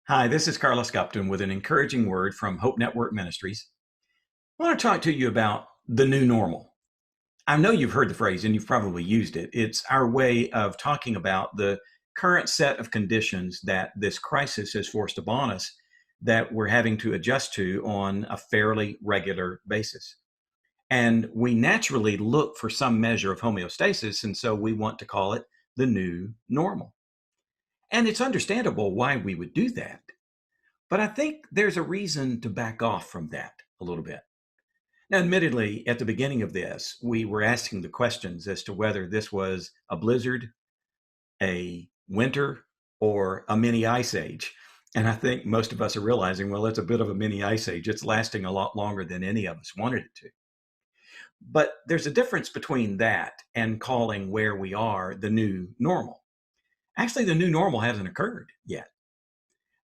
Hi, this is Carlus Gupton with an encouraging word from Hope Network Ministries. I want to talk to you about the new normal. I know you've heard the phrase and you've probably used it. It's our way of talking about the current set of conditions that this crisis has forced upon us that we're having to adjust to on a fairly regular basis. And we naturally look for some measure of homeostasis, and so we want to call it the new normal. And it's understandable why we would do that. But I think there's a reason to back off from that a little bit. Now, admittedly, at the beginning of this, we were asking the questions as to whether this was a blizzard, a winter, or a mini ice age. And I think most of us are realizing, well, it's a bit of a mini ice age. It's lasting a lot longer than any of us wanted it to. But there's a difference between that and calling where we are the new normal. Actually, the new normal hasn't occurred yet.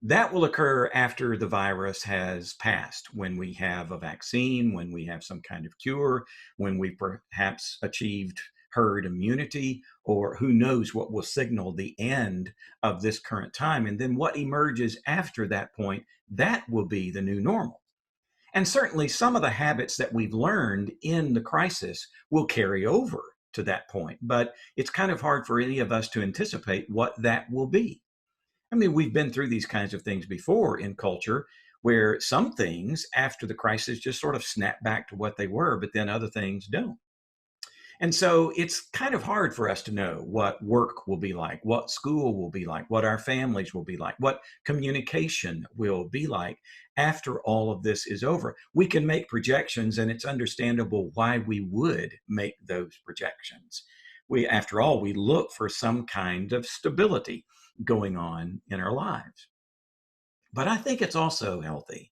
That will occur after the virus has passed, when we have a vaccine, when we have some kind of cure, when we perhaps achieved herd immunity, or who knows what will signal the end of this current time. And then what emerges after that point, that will be the new normal. And certainly some of the habits that we've learned in the crisis will carry over to that point. But it's kind of hard for any of us to anticipate what that will be. I mean, we've been through these kinds of things before in culture where some things after the crisis just sort of snap back to what they were, but then other things don't. And so it's kind of hard for us to know what work will be like, what school will be like, what our families will be like, what communication will be like after all of this is over. We can make projections, and it's understandable why we would make those projections. After all, we look for some kind of stability going on in our lives. But I think it's also healthy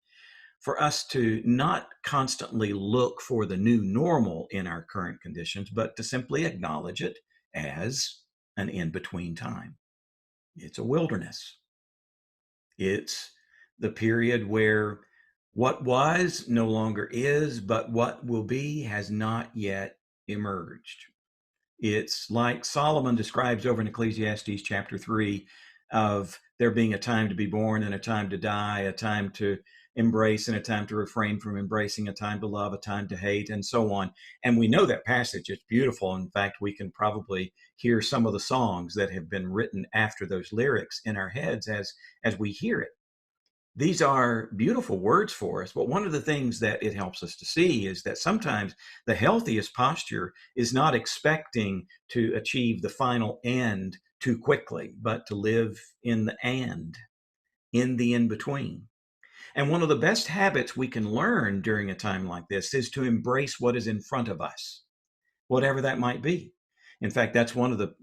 for us to not constantly look for the new normal in our current conditions, but to simply acknowledge it as an in between time. It's a wilderness. It's the period where what was no longer is, but what will be has not yet emerged. It's like Solomon describes over in Ecclesiastes chapter 3 of there being a time to be born and a time to die, a time to embrace and a time to refrain from embracing, a time to love, a time to hate, and so on. And we know that passage. It's beautiful. In fact, we can probably hear some of the songs that have been written after those lyrics in our heads as we hear it. These are beautiful words for us, but one of the things that it helps us to see is that sometimes the healthiest posture is not expecting to achieve the final end too quickly, but to live in the in the in between. And one of the best habits we can learn during a time like this is to embrace what is in front of us, whatever that might be. In fact, that's one of the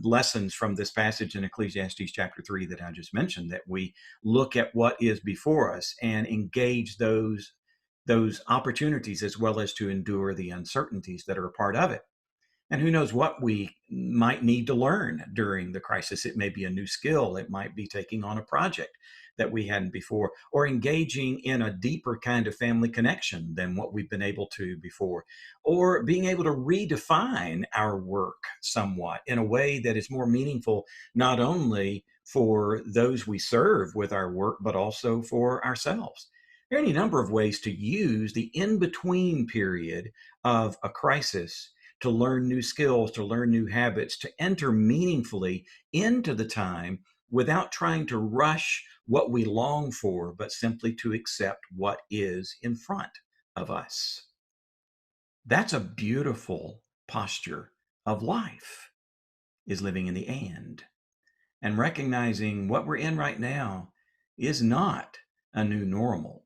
lessons from this passage in Ecclesiastes chapter 3 that I just mentioned, that we look at what is before us and engage those opportunities as well as to endure the uncertainties that are a part of it. And who knows what we might need to learn during the crisis. It may be a new skill. It might be taking on a project that we hadn't before, or engaging in a deeper kind of family connection than what we've been able to before, or being able to redefine our work somewhat in a way that is more meaningful, not only for those we serve with our work, but also for ourselves. There are any number of ways to use the in between period of a crisis to learn new skills, to learn new habits, to enter meaningfully into the time without trying to rush what we long for, but simply to accept what is in front of us. That's a beautiful posture of life, is living in the and recognizing what we're in right now is not a new normal.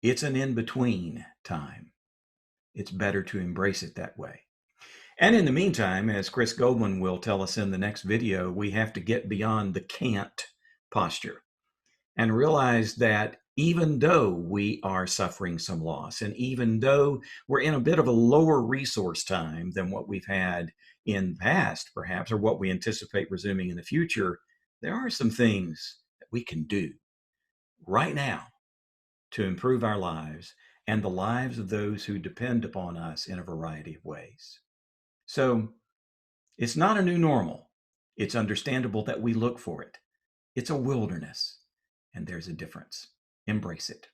It's an in between time. It's better to embrace it that way. And in the meantime, as Chris Goldman will tell us in the next video, we have to get beyond the can't posture and realize that even though we are suffering some loss, and even though we're in a bit of a lower resource time than what we've had in the past, perhaps, or what we anticipate resuming in the future, there are some things that we can do right now to improve our lives and the lives of those who depend upon us in a variety of ways. So it's not a new normal. It's understandable that we look for it. It's a wilderness. and there's a difference. Embrace it.